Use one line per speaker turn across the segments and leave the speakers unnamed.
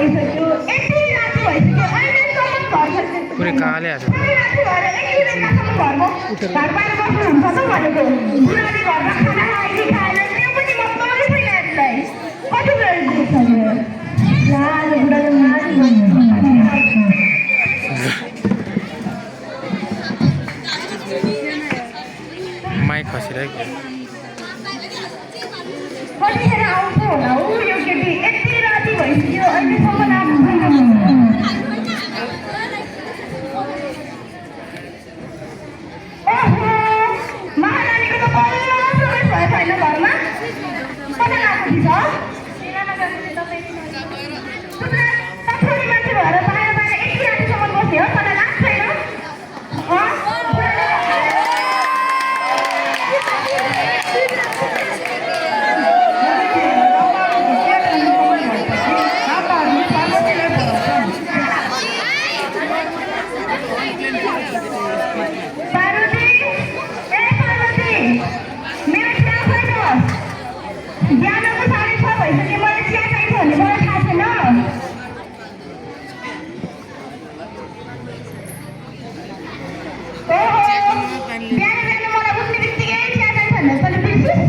भइसक्यो, यति राति भइसक्यो, अहिलेसम्म घर फर्केको
पुरै
छैन।
काले आछ
पुरै राति भएर यति बेलासम्म घर बाहिर बस्नुहुन्छ त भनेको। बुढाले घरमा खाना खायो कि खाएन त्यो पनि मतलबै छैन यसलाई। कति बेर देख्छ यो? ला आज बुढाले मारी भन्यो।
माइक खसिरहेको
कतिखेर आउँछ होला ऊ यो केटी? यति राति भइसक्यो अहिलेसम्म आएको छैन। ओहो, महारानीको त बल्ल प्रवेश भयो छैन घरमा। कता गएको थिएछ? छोरी मान्छे भएर बाहिर बाहिर यति रातिसम्म बस्ने हो? तँलाई लाज छैन? पार्वती, ए पार्वती, मेरो चिया खाइनुहोस्। बिहानको 6:30 भइसक्यो, मलाई चिया चाहिन्छ भन्ने मलाई थाहा छैन। ओहो, बिहान बिहान मलाई उठ्ने बित्तिकै चिया चाहिन्छ भनेर तैँले बिर्सिस्?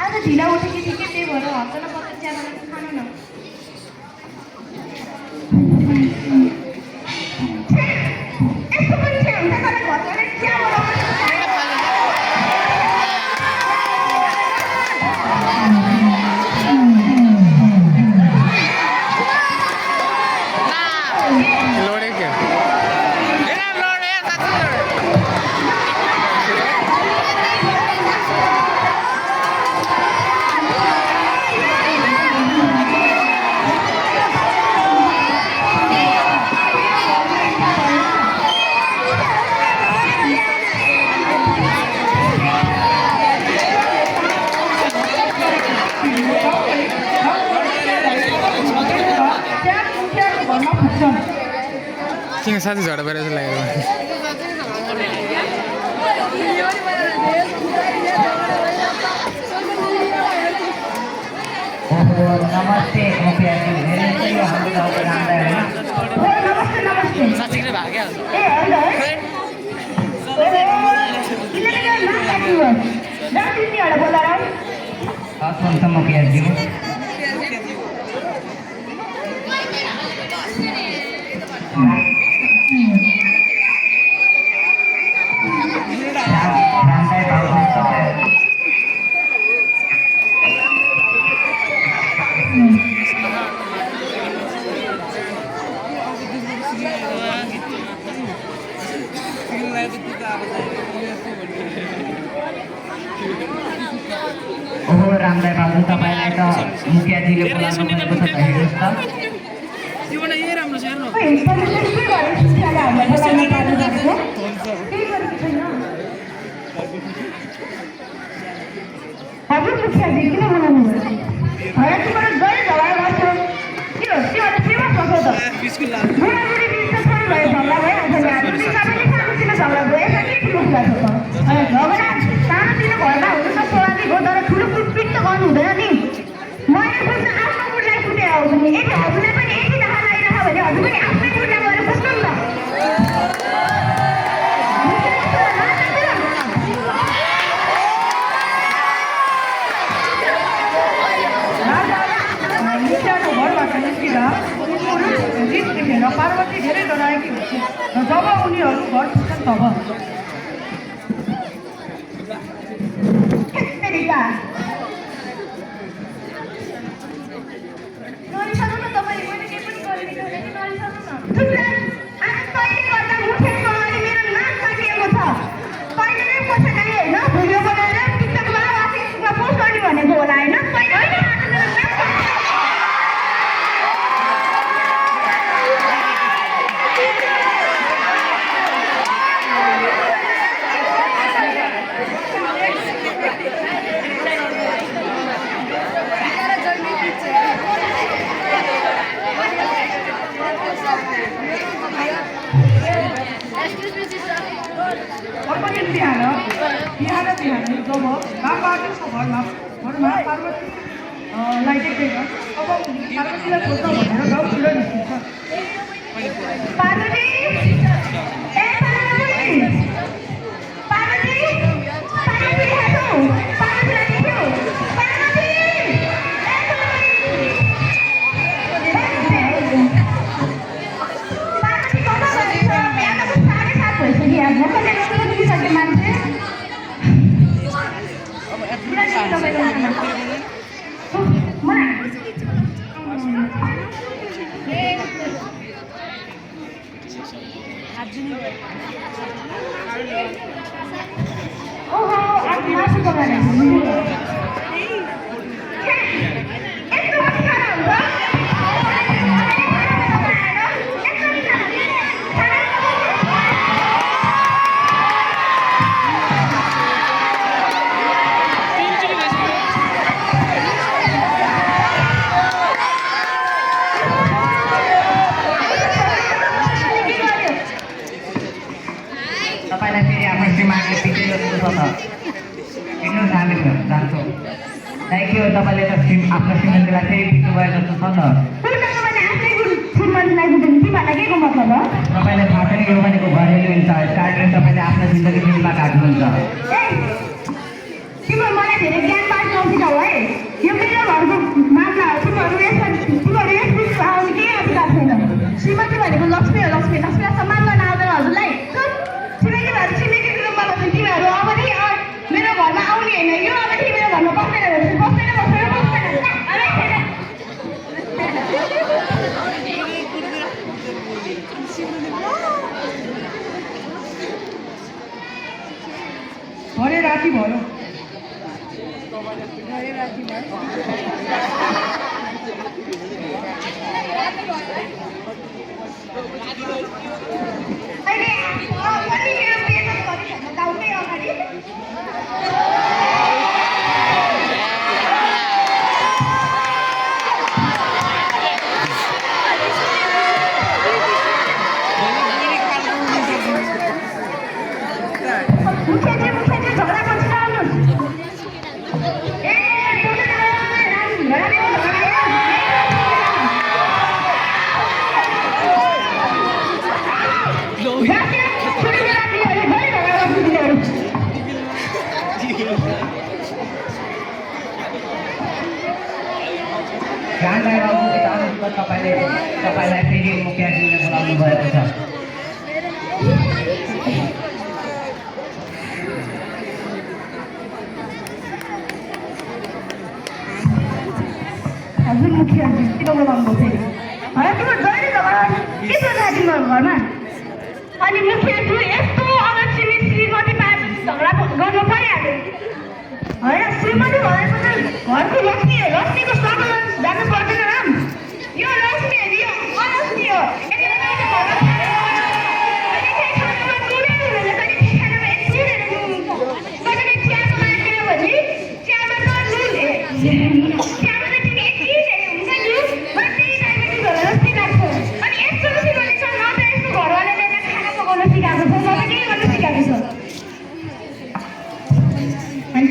आज ढिला उठेकी थिएँ कि त्यही भएर हप्तामा पक्का चिया बनाएको खानु न। यस्तो मान्छे हुन्छ तँलाई घरमा चिया बनाउनु
लोडे क्या किन साथी झगडा परेर जस्तो लागेको
नमस्ते मुखिया जी धेरै चाहिँ हाम्रो गाउँको नामलाई होइन
नमस्ते नमस्ते
साथीले भाग्यो
ए होइन है किनभने नाम काट्नु राजनीतिबाट बोलाएर
हस् हुन्छ मुखिया जी ओहो रामदाई बाबु तपाईँलाई त मुखियाजीले बोलाउनु भएको छ हेर्नुहोस् त
हजुर मुखियाजी किन बोलाउनु भयो? तिमीहरू गएर झगडा गर्छौ के हो? तिमीहरू फेमस भएको त बुढाबुढी बिचमा छोरी भयो झगडा भइहाल्छ नि। आज सबैले सानोतिनो झगडा भयो यसमा के ठुलो कुरा छ त? झगडा सानोतिनो घरमा हुनु त स्वाभाविक हो तर ठुलो कुटपिट त गर्नु हुँदैन नि। मैले बुझ्न आफ्नो बुढलाई कुटे आउँछु नि। यदि हजुरले पनि यति दाहा लागिरहेछ भने हजुर पनि आफ्नै बुढलाई गएर बुझ्नु नि त।
घरबाट निस्किँदा गीत देखेर पार्वती धेरै डराएकी हुन्छ र जब उनीहरू घर पुग्छन् तब
नरिसाउनु न तपाईँले, मैले केही पनि गरेको छैन कि नरिसाउनु न। चुपलास, आज तैँले गर्दा मुखेको अगाडि मेरो नाक काटिएको छ। तैँले नै पैसा खाने होइन? भिडियो बनाएर टिकटकमा वा फेसबुकमा पोस्ट गर्ने भनेको होला होइन? तैँले होइन आज मेरो नाक
अर्को दिन बिहान जब रामबहादुरको घरमा पार्वती लाई देख्दैन। अब पार्वतीलाई खोज्न भनेर गाउँ ठुलो निस्किन्छ।
पार्वती ए पार्वती पार्वती हेर्नु पार्वतीलाई देख्यौ पार्वती पार्वती कता गएछ यहाँ त 7:30 भइसक्यो आज कसले रोक्न पुगिसक्यो मान्छे ओहो आज मासु पकाएर
तपाईँलाई फेरि आफ्नो श्रीमानले पिछे जस्तो छ त हिँड्नुहोस् हामी जान्छौँ। Thank you. तपाईँले त आफ्नो श्रीमतीलाई फेरि पिट्नु भयो जस्तो छ त। तपाईँलाई थाहा छैन यो भनेको घरेलु इन्चार्ज कार्डले तपाईँले आफ्नो जिन्दगी दिनमा काट्नुहुन्छ।
तिम्रो मलाई धेरै ज्ञान बाँड्नु नसिकाऊ है यो मेरो घरको मामला हो तिमीहरू यस बिचमा आउने केही अधिकार छैन श्रीमती भनेको लक्ष्मी हो लक्ष्मीलाई सम्मान गर्न आउँदैन हजुरलाई छिमेकी भएर छिमेकी रुममा बस्छ तिमीहरू अब नि मेरो घरमा आउने होइन यो अब तिमी मेरो घरमा बस्दैन बस्दैन
भरे राति भयो।
अहिले पनि मेरो पेट गरिसक्नु गाउँकै अगाडि मुखियाजी झगडा बसेर आउनुहोस् ए
गाउँलाई तपाईँलाई फेरि मुखियाजीले बोलाउनु भएको छ।
हजुर मुखियाजी किन बोलाउनु भएको होइन तिम्रो जहिले झगडा के छ तिम्रो घरमा अनि मुखियाजी यस्तो अलक्षमी श्रीमती पास झगडा गर्नु परिहाल्यो होइन श्रीमती भनेपछि घरको लक्ष्मी हो लक्ष्मीको सम्मान जानु पर्दैन राम यो लक्ष्मी हो यो अलक्ष्मी हो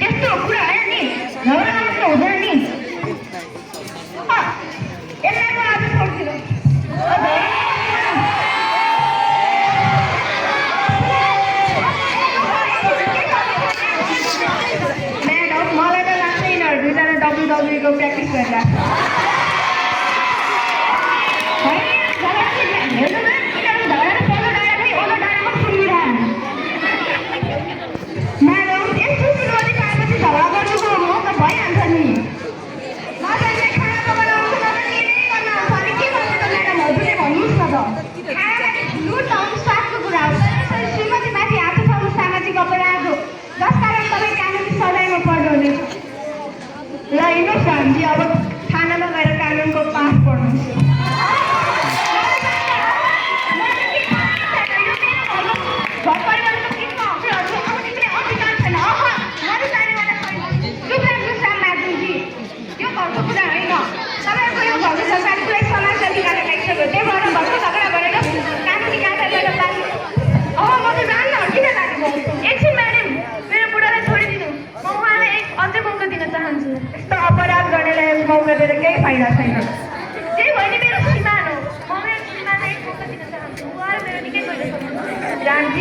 त्यस्तो कुरा होइन नि झगडा मात्र हुँदैन नि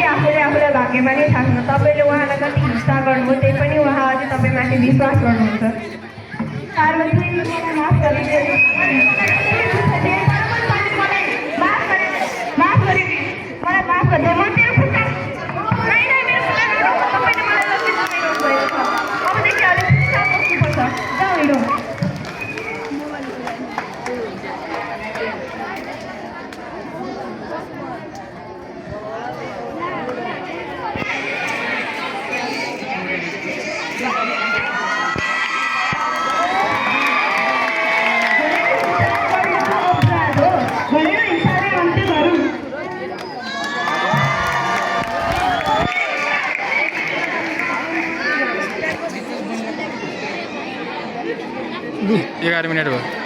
आफूले आफूलाई भाग्यमानी ठान्नु तपाईँले उहाँलाई कति हिंसा गर्नुभयो त्यही पनि उहाँ अझै तपाईँमाथि विश्वास गर्नुहुन्छ पार्वती मलाई माफ गरिदिनु माफ गरिदिनु मलाई माफ गरिदिनु म तेरो खुट्टा होइन मेरो खुट्टा तपाईँले मलाई लक्षित बनाइरहनु भएको छ अबदेखि अलिक चुपचाप बस्नुपर्छ जाउँ हिँडौँ भनेर हिंसाले अन्त्य गरौँ
एघार मिनट भयो